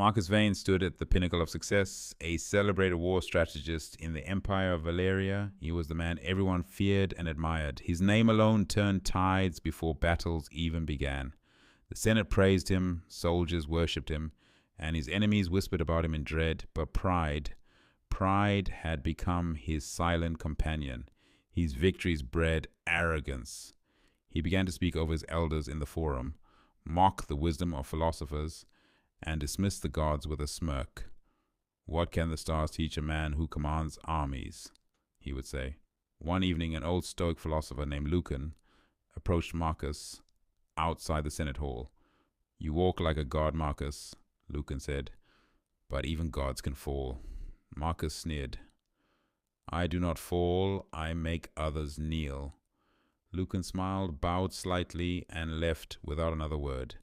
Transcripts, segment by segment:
Marcus Vane stood at the pinnacle of success, a celebrated war strategist in the Empire of Valeria. He was the man everyone feared and admired. His name alone turned tides before battles even began. The Senate praised him, soldiers worshipped him, and his enemies whispered about him in dread. But pride had become his silent companion. His victories bred arrogance. He began to speak over his elders in the forum, mock the wisdom of philosophers, and dismiss the gods with a smirk. "What can the stars teach a man who commands armies?" he would say. One evening, an old Stoic philosopher named Lucan approached Marcus outside the Senate hall. "You walk like a god, Marcus," Lucan said, "but even gods can fall." Marcus sneered. "I do not fall, I make others kneel." Lucan smiled, bowed slightly, and left without another word.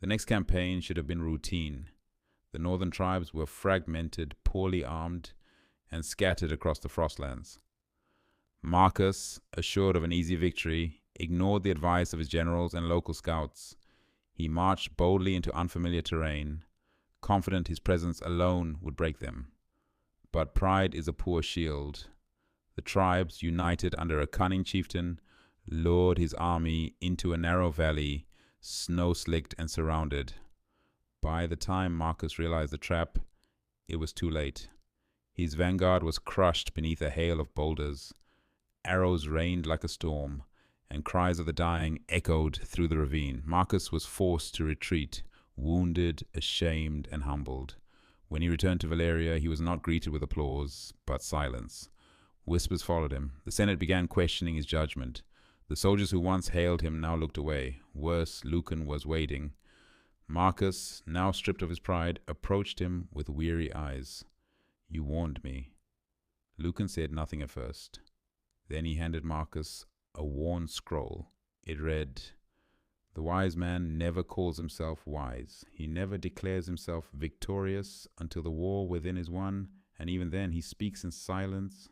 The next campaign should have been routine. The northern tribes were fragmented, poorly armed, and scattered across the Frostlands. Marcus, assured of an easy victory, ignored the advice of his generals and local scouts. He marched boldly into unfamiliar terrain, confident his presence alone would break them. But pride is a poor shield. The tribes, united under a cunning chieftain, lured his army into a narrow valley, snow-slicked and surrounded. By the time Marcus realized the trap, it was too late. His vanguard was crushed beneath a hail of boulders. Arrows rained like a storm, and cries of the dying echoed through the ravine. Marcus was forced to retreat, wounded, ashamed, and humbled. When he returned to Valeria, he was not greeted with applause, but silence. Whispers followed him. The Senate began questioning his judgment. The soldiers who once hailed him now looked away. Worse, Lucan was waiting. Marcus, now stripped of his pride, approached him with weary eyes. "You warned me." Lucan said nothing at first. Then he handed Marcus a worn scroll. It read, "The wise man never calls himself wise. He never declares himself victorious until the war within is won, and even then he speaks in silence."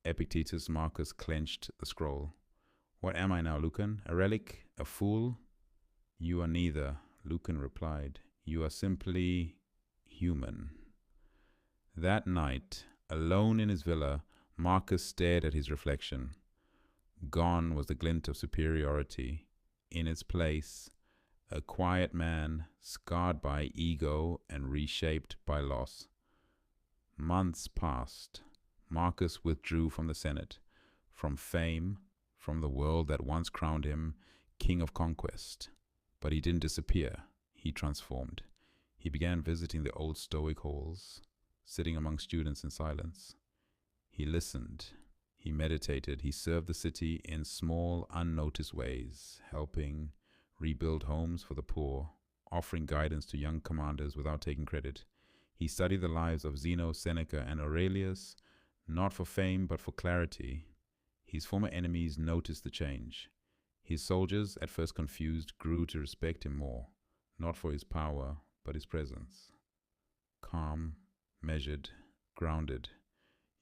Epictetus Marcus clenched the scroll. "What am I now, Lucan? A relic? A fool?" "You are neither," Lucan replied. "You are simply human." That night, alone in his villa, Marcus stared at his reflection. Gone was the glint of superiority. In its place, a quiet man, scarred by ego and reshaped by loss. Months passed. Marcus withdrew from the Senate, from fame, from the world that once crowned him king of conquest. But he didn't disappear. He transformed. He began visiting the old Stoic halls, sitting among students in silence. He listened. He meditated. He served the city in small, unnoticed ways, helping rebuild homes for the poor, offering guidance to young commanders without taking credit. He studied the lives of Zeno, Seneca, and Aurelius, not for fame but for clarity. His former enemies noticed the change. His soldiers, at first confused, grew to respect him more, not for his power, but his presence. Calm, measured, grounded.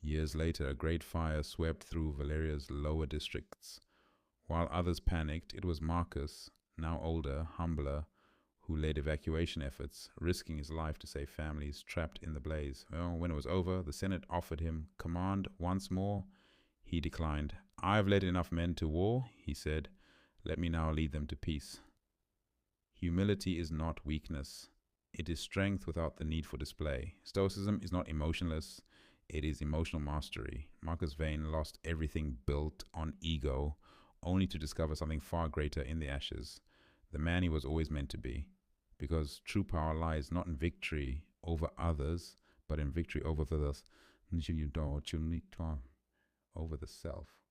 Years later, a great fire swept through Valeria's lower districts. While others panicked, it was Marcus, now older, humbler, who led evacuation efforts, risking his life to save families trapped in the blaze. Well, when it was over, the Senate offered him command once more. He declined. "I've led enough men to war," he said. "Let me now lead them to peace." Humility is not weakness. It is strength without the need for display. Stoicism is not emotionless. It is emotional mastery. Marcus Vane lost everything built on ego, only to discover something far greater in the ashes, the man he was always meant to be. Because true power lies not in victory over others, but in victory over the self.